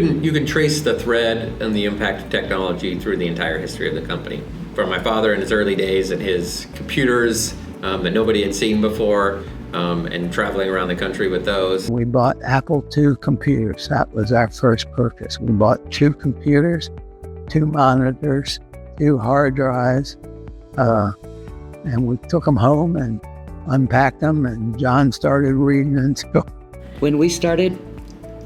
can trace the thread and the impact of technology through the entire history of the company. From my father in his early days and his computers that nobody had seen before, and traveling around the country with those. We bought Apple II computers. That was our first purchase. We bought 2 computers, 2 monitors, 2 hard drives, and we took them home and unpacked them, and John started reading in school. When we started,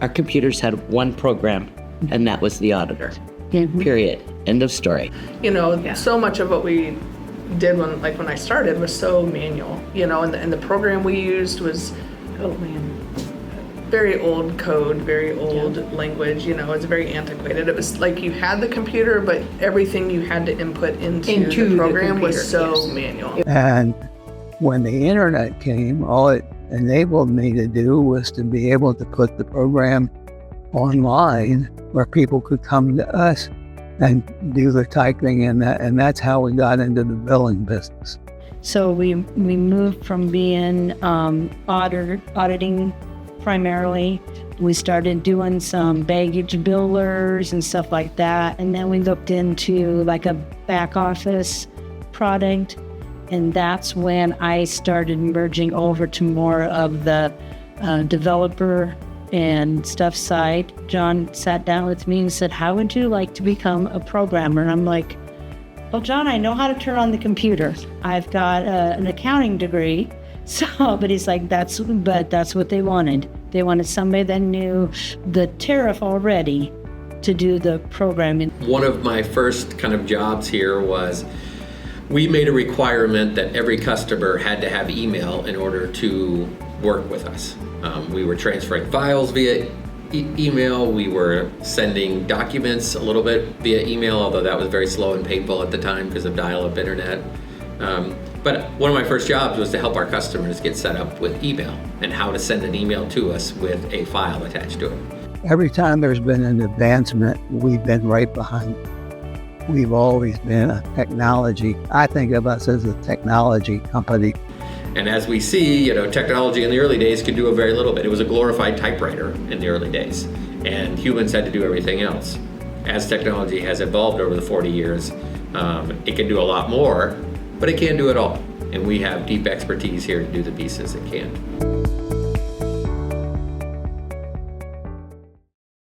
our computers had one program, and that was the auditor. Period. End of story. So much of what we did when I started was so manual, and the program we used was, very old code, very old language, it's very antiquated. It was like you had the computer, but everything you had to input into the program was so manual. And when the internet came, all it enabled me to do was to be able to put the program online where people could come to us and do the typing, and that's how we got into the billing business. So we moved from being auditing primarily. We started doing some baggage billers and stuff like that, and then we looked into like a back office product, and that's when I started merging over to more of the developer and stuff side. John sat down with me and said, "How would you like to become a programmer?" And I'm like, "Well, John, I know how to turn on the computer. I've got an accounting degree." But he's like, that's what they wanted. They wanted somebody that knew the tariff already to do the programming. One of my first kind of jobs here was we made a requirement that every customer had to have email in order to work with us. We were transferring files via email. We were sending documents a little bit via email, although that was very slow and painful at the time because of dial-up internet. But one of my first jobs was to help our customers get set up with email and how to send an email to us with a file attached to it. Every time there's been an advancement, we've been right behind. We've always been a technology. I think of us as a technology company. And as we see, technology in the early days could do a very little bit. It was a glorified typewriter in the early days, and humans had to do everything else. As technology has evolved over the 40 years, it can do a lot more, but it can't do it all. And we have deep expertise here to do the pieces it can.